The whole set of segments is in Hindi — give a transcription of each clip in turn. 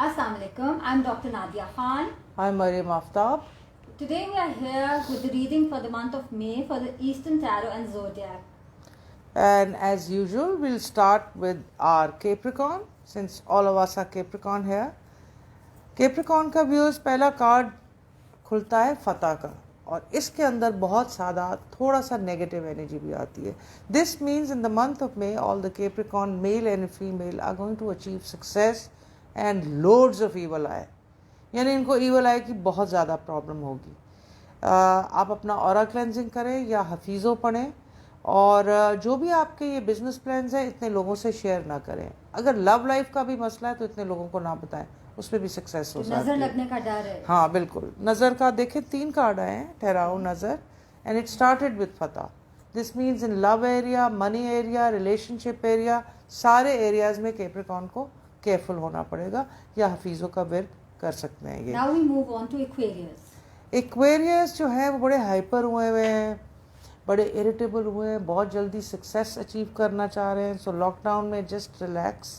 Assalamu alaikum. I'm Dr. Nadia Khan. I'm Mariam Aftab. Today we are here with the reading for the month of May for the Eastern Tarot and Zodiac. And as usual, we'll start with our Capricorn, since all of us are Capricorn here. Capricorn का व्यूअर्स पहला कार्ड खुलता है फतह का, और इसके अंदर बहुत सादा थोड़ा सा नेगेटिव एनर्जी भी आती है. This means in the month of May all the Capricorn male and female are going to achieve success and loads of evil eye. यानी इनको ईवल आई की बहुत ज़्यादा प्रॉब्लम होगी. आप अपना ऑरा क्लेंजिंग करें या हफीज़ो पढ़ें, और जो भी आपके ये बिजनेस प्लान्स हैं इतने लोगों से शेयर ना करें. अगर लव लाइफ का भी मसला है तो इतने लोगों को ना बताएं, उसमें भी सक्सेस हो सकती है. नजर लगने का डर है. हाँ बिल्कुल. नज़र का देखें 3 कार्ड आए हैं, ठहराओ नज़र, एंड इट स्टार्टेड विद फतह. This means in love area, money area, relationship area, सारे एरियाज में कैप्रिकॉर्न को केयरफुल होना पड़ेगा, या हफीज़ों का विर्द कर सकते हैं ये. Now we move on to Aquarius. Aquarius जो है वो बड़े हाइपर हुए हैं, बड़े इरिटेबल हुए हैं, बहुत जल्दी सक्सेस अचीव करना चाह रहे हैं. सो लॉकडाउन में जस्ट रिलैक्स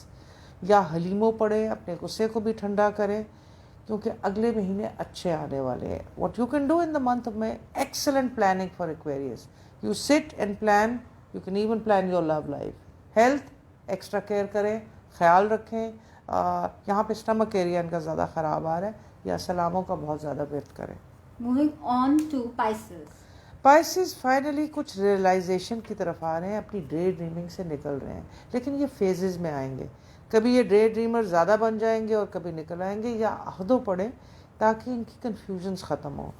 या हलीमो पड़े, अपने गुस्से को भी ठंडा करें, क्योंकि अगले महीने अच्छे आने वाले हैं. What you can do in the month of may, excellent planning for Aquarius. You sit and plan, you can even plan your love life. Health extra care करें, ख्याल रखें. यहाँ पे स्टमक एरिया इनका ज़्यादा ख़राब आ रहा है, या सलामों का बहुत ज़्यादा व्यर्थ करें. Moving on to Pisces. Pisces finally कुछ रियलाइजेशन की तरफ आ रहे हैं, अपनी डे ड्रीमिंग से निकल रहे हैं, लेकिन ये फेजेस में आएंगे. कभी ये डे ड्रीमर ज़्यादा बन जाएंगे और कभी निकल आएंगे, या अहदों पड़े ताकि इनकी कन्फ्यूजन्स ख़त्म हो.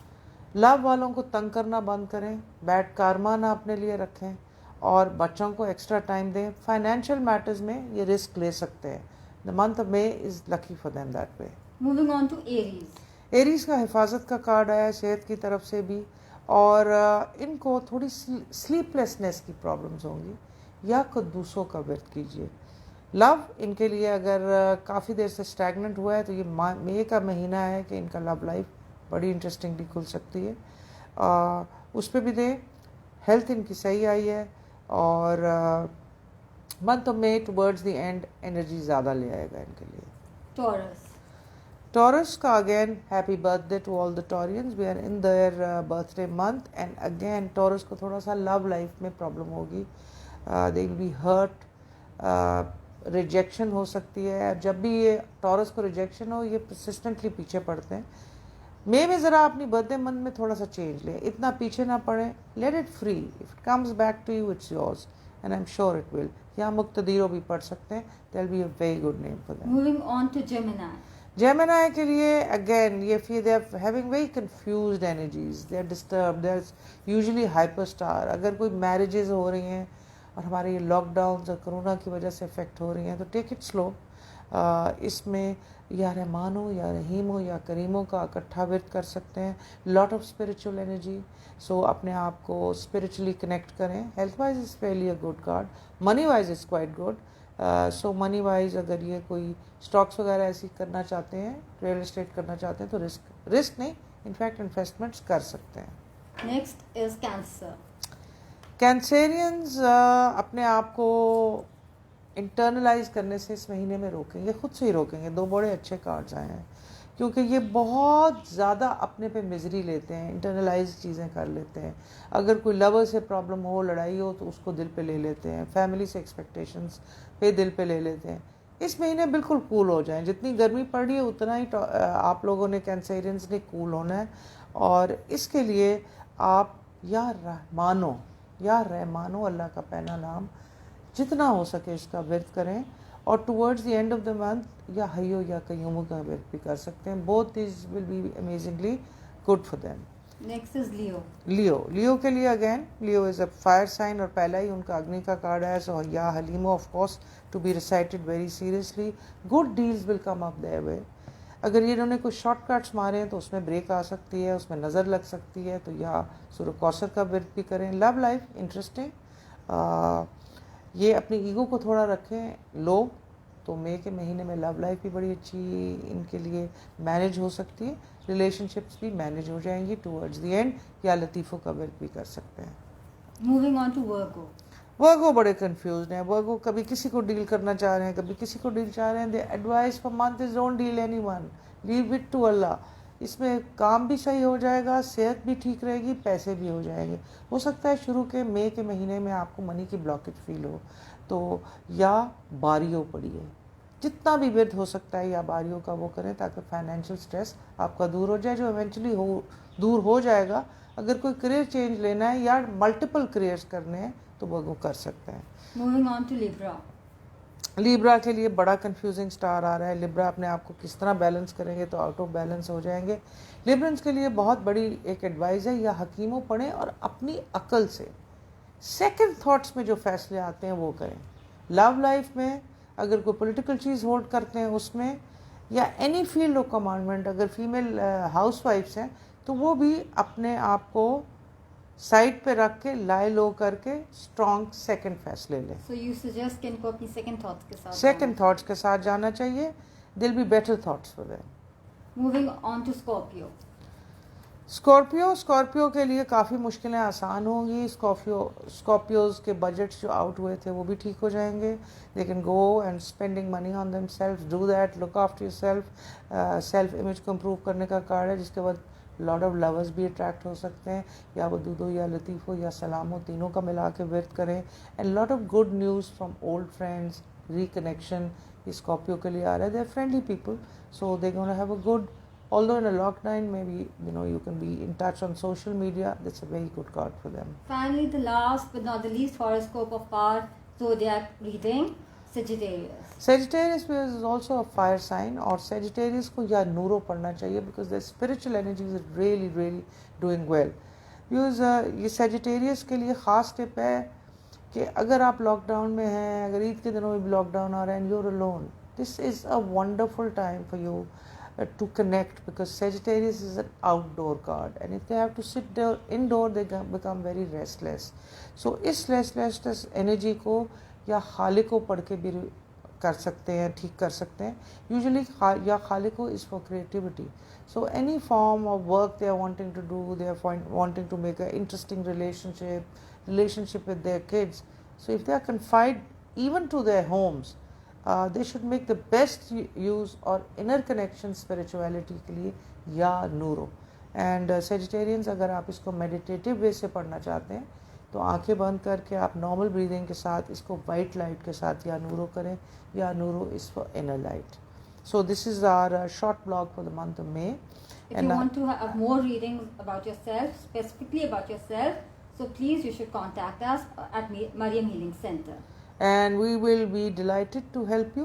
लव वालों को तंग करना बंद करें, बैड कारमा ना अपने लिए रखें, और बच्चों को एक्स्ट्रा टाइम दें. फाइनेंशियल मैटर्स में ये रिस्क ले सकते हैं. The month of may is lucky for them that way. Moving on to Aries. Aries का हिफाजत का कार्ड आया है, सेहत की तरफ से भी, और इनको थोड़ी स्लीपलेसनेस की प्रॉब्लम्स होंगी, या कद्दूसों का व्रत कीजिए. लव इनके लिए अगर काफ़ी देर से स्टैगनेंट हुआ है तो ये मई का महीना है कि इनका लव लाइफ बड़ी इंटरेस्टिंगली खुल सकती है. उस पर भी दें. हेल्थ इनकी सही आई है, और month of may towards the end energy ज़्यादा ले आएगा इनके लिए. Taurus. Taurus का again happy birthday to all the Taurians. We are in their birthday month, and again Taurus को थोड़ा सा love life में problem होगी. They will be hurt. Rejection हो सकती है. जब भी ये Taurus को rejection हो, ये persistently पीछे पड़ते हैं. मे में ज़रा अपनी बर्थडे मंथ में थोड़ा सा चेंज लें, इतना पीछे ना पड़े. Let it free. If it comes back to you, it's yours, and I'm sure it will. यहाँ मुक्तदीरो भी पढ़ सकते हैं. There'll be a very good name for them. Moving on to Gemini. Gemini के लिए अगेन ये feel they are having very confused energies, they are disturb, they are usually hyper star. अगर कोई मैरिजेस हो रही हैं और हमारे ये लॉकडाउन और कोरोना की वजह से इफ़ेक्ट हो रही हैं, तो टेक इट स्लो. इसमें या रहमान हो, या रहीम हो, या करीमों का इकट्ठा विर्द कर सकते हैं. Lot of spiritual energy. So अपने आप को स्पिरिचुअली कनेक्ट करें. Healthwise is fairly a good card. Moneywise is quite good. So moneywise अगर ये कोई स्टॉक्स वगैरह ऐसी करना चाहते हैं, रियल एस्टेट करना चाहते हैं, तो रिस्क नहीं, इनफैक्ट इन्वेस्टमेंट्स कर सकते हैं. Next is Cancer. कैंसेरियंस अपने आप को इंटरनलाइज करने से इस महीने में रोकेंगे, खुद से ही रोकेंगे. 2 बड़े अच्छे कार्ड्स आए हैं, क्योंकि ये बहुत ज़्यादा अपने पे मिजरी लेते हैं, इंटरनलाइज चीज़ें कर लेते हैं. अगर कोई लवर से प्रॉब्लम हो, लड़ाई हो, तो उसको दिल पे ले लेते हैं. फैमिली से एक्सपेक्टेशंस पे दिल पे ले लेते हैं. इस महीने बिल्कुल कूल हो जाएं. जितनी गर्मी पड़ रही है उतना ही आप लोगों ने, कैंसेरियंस ने, कूल होना है. और इसके लिए आप या रहमानो अल्लाह का पहला नाम जितना हो सके इसका व्रत करें, और towards the end of the month या हयो या कयूमों का व्रत भी कर सकते हैं. Both this will be amazingly good for them. Next is Leo. Leo के लिए again, Leo is a fire sign, और पहला ही उनका अग्नि का कार्ड है. सो या हलीमो of course to be recited very seriously. Good deals will come up their way. अगर ये इन्होंने कुछ शॉर्टकट्स मारे हैं तो उसमें ब्रेक आ सकती है, उसमें नज़र लग सकती है, तो या सूरह कौसर का व्रत भी करें. Love life interesting. ये अपनी ईगो को थोड़ा रखें लो, तो मई के महीने में लव लाइफ भी बड़ी अच्छी इनके लिए मैनेज हो सकती है. रिलेशनशिप्स भी मैनेज हो जाएंगी टुवर्ड्स द एंड, या लतीफ़ों का व्रत भी कर सकते हैं. Moving on to Virgo. वर्गो बड़े कंफ्यूज हैं. वर्गो कभी किसी को डील करना चाह रहे हैं, कभी किसी को डील चाह रहे हैं. They advice for month is don't deal anyone, leave it to Allah. इसमें काम भी सही हो जाएगा, सेहत भी ठीक रहेगी, पैसे भी हो जाएंगे. हो सकता है शुरू के मई के महीने में आपको मनी की ब्लॉकेज फील हो, तो या बारियों पड़ी है. जितना भी विर्द हो सकता है या बारियों का वो करें, ताकि फाइनेंशियल स्ट्रेस आपका दूर हो जाए, जो इवेंचुअली दूर हो जाएगा. अगर कोई करियर चेंज लेना है या मल्टीपल करियर्स करने हैं तो वो कर सकते हैं. Moving on to Libra. Libra के लिए बड़ा कंफ्यूजिंग स्टार आ रहा है. लिब्रा अपने आप को किस तरह बैलेंस करेंगे तो आउट ऑफ बैलेंस हो जाएंगे. लिब्रंस के लिए बहुत बड़ी एक एडवाइस है, या हकीमों पढ़ें और अपनी अकल से सेकंड थॉट्स में जो फैसले आते हैं वो करें. लव लाइफ में अगर कोई पॉलिटिकल चीज़ होल्ड करते हैं उसमें, या एनी फील्ड ऑफ कमांडमेंट, अगर फीमेल हाउसवाइफ्स हैं तो वो भी अपने आप को साइड पे रख के लाई लो करके स्ट्रॉन्ग सेकंड फैसले लें. So you suggest कि इनको अपनी second thoughts के साथ सेकंड थॉट्स के साथ जाना चाहिए. दिल be better thoughts for them. Moving on to Scorpio. Scorpio के लिए काफ़ी मुश्किलें आसान होंगी. स्कॉर्पियोज के बजट्स जो आउट हुए थे वो भी ठीक हो जाएंगे. They can go and spending money on them self, do that, look after your self. Self image को इम्प्रूव करने का कार्ड है, जिसके बाद लॉट ऑफ लवर्स भी अट्रैक्ट हो सकते हैं. या वो दूधो या लतीफ़ हो या सलाम हो, तीनों का मिला के व्यर्थ करें. And lot of good news from old friends, reconnection Scorpio के लिए आ रहा है. They are friendly people, so they gonna have a good. Although in a lockdown, maybe you can be in touch on social media. That's a very good card for them. Finally, the last but not the least horoscope of our zodiac reading, Sagittarius. Sagittarius is also a fire sign, और Sagittarius को या नूरो पढ़ना चाहिए, because their spiritual energies are really doing well. Because ये Sagittarius के लिए ख़ास टिप है कि अगर आप लॉकडाउन में हैं, अगर ईद के दिनों में भी लॉकडाउन आ रहा है and you're alone, this is a wonderful time for you to connect, because Sagittarius is an outdoor card, and if they have to sit there indoor, they become very restless. So इस restless energy को या खालिक को पढ़ के भी कर सकते हैं, ठीक कर सकते हैं. Usually या खालिक को is for creativity. So any form of work they are wanting to do, they are wanting to make an interesting relationship with their kids. So if they are confined even to their homes, they should make the best use और inner connection spirituality के लिए या नूरो. एंड Sagittarians, अगर आप इसको meditative वे से पढ़ना चाहते हैं तो आंखें बंद करके आप नॉर्मल ब्रीदिंग के साथ इसको वाइट लाइट के साथ या नूरो करें. या नूरो is for inner light. So this is our short blog for the month of May. If you want to have more reading about yourself, specifically about yourself, so please you should contact us at Mariam Healing Center. And we will be delighted to help you.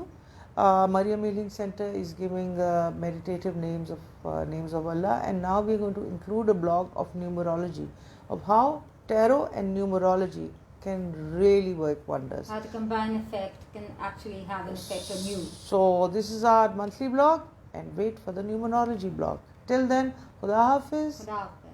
Mariam Healing Center is giving meditative names of Allah, and now we are going to include a blog of numerology, of how tarot and numerology can really work wonders. How the combined effect can actually have an effect on you. So this is our monthly blog, and wait for the numerology blog. Till then, Khuda Hafiz. Khuda Hafiz.